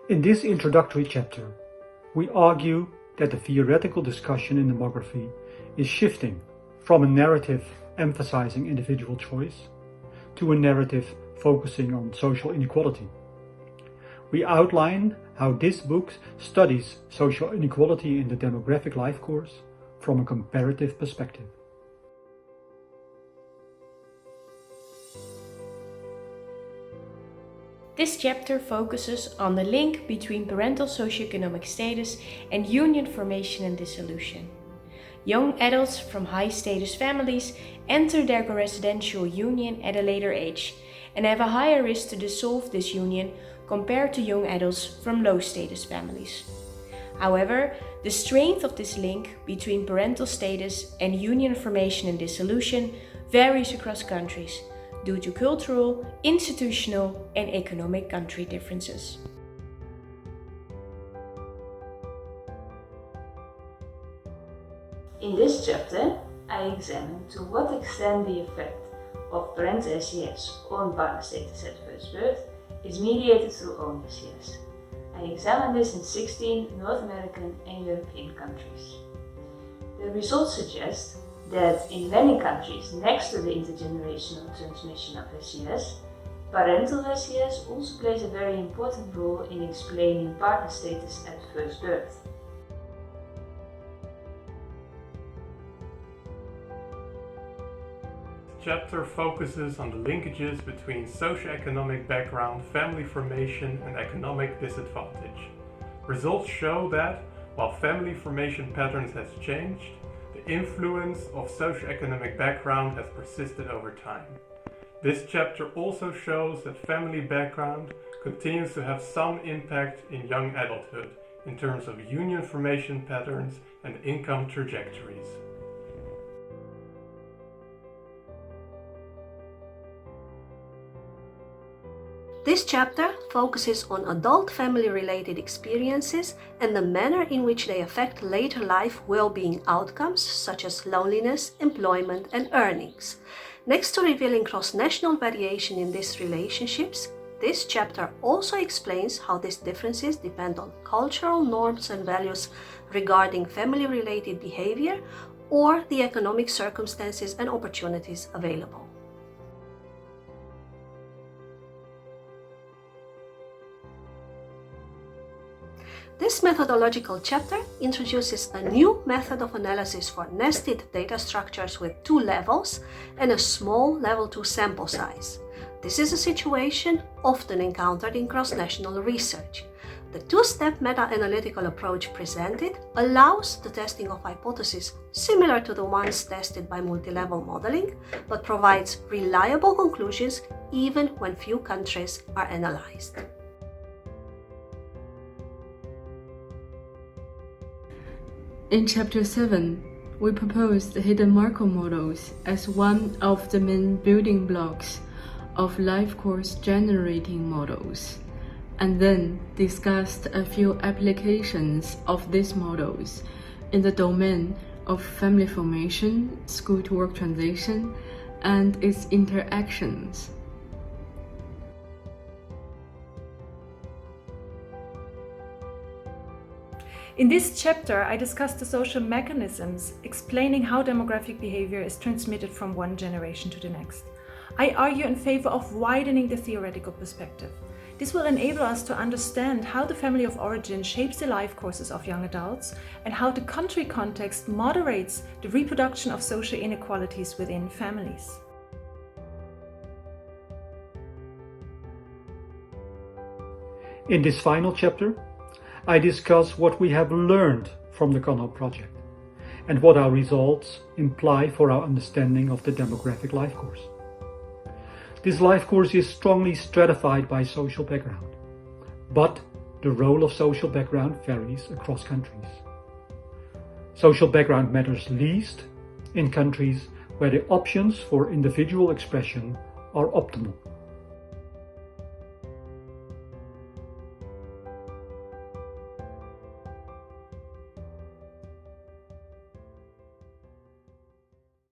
In this introductory chapter, we argue that the theoretical discussion in demography is shifting from a narrative emphasizing individual choice to a narrative focusing on social inequality. We outline how this book studies social inequality in the demographic life course from a comparative perspective. This chapter focuses on the link between parental socioeconomic status and union formation and dissolution. Young adults from high-status families enter their residential union at a later age and have a higher risk to dissolve this union compared to young adults from low-status families. However, the strength of this link between parental status and union formation and dissolution varies across countries, due to cultural, institutional, and economic country differences. In this chapter, I examine to what extent the effect of parental SES on partner status at first birth is mediated through own SES. I examine this in 16 North American and European countries. The results suggest that in many countries next to the intergenerational transmission of SES, parental SES also plays a very important role in explaining partner status at first birth. This chapter focuses on the linkages between socioeconomic background, family formation, and economic disadvantage. Results show that, while family formation patterns has changed, the influence of socioeconomic background has persisted over time. This chapter also shows that family background continues to have some impact in young adulthood in terms of union formation patterns and income trajectories. This chapter focuses on adult family-related experiences and the manner in which they affect later life well-being outcomes such as loneliness, employment, and earnings. Next to revealing cross-national variation in these relationships, this chapter also explains how these differences depend on cultural norms and values regarding family-related behavior or the economic circumstances and opportunities available. This methodological chapter introduces a new method of analysis for nested data structures with 2 levels and a small level 2 sample size. This is a situation often encountered in cross-national research. The 2-step meta-analytical approach presented allows the testing of hypotheses similar to the ones tested by multi-level modeling, but provides reliable conclusions even when few countries are analyzed. In Chapter 7, we propose the hidden Markov models as one of the main building blocks of life course generating models, and then discussed a few applications of these models in the domain of family formation, school-to-work transition, and its interactions. In this chapter, I discussed the social mechanisms explaining how demographic behavior is transmitted from one generation to the next. I argue in favor of widening the theoretical perspective. This will enable us to understand how the family of origin shapes the life courses of young adults and how the country context moderates the reproduction of social inequalities within families. In this final chapter, I discuss what we have learned from the Conhope project and what our results imply for our understanding of the demographic life course. This life course is strongly stratified by social background, but the role of social background varies across countries. Social background matters least in countries where the options for individual expression are optimal.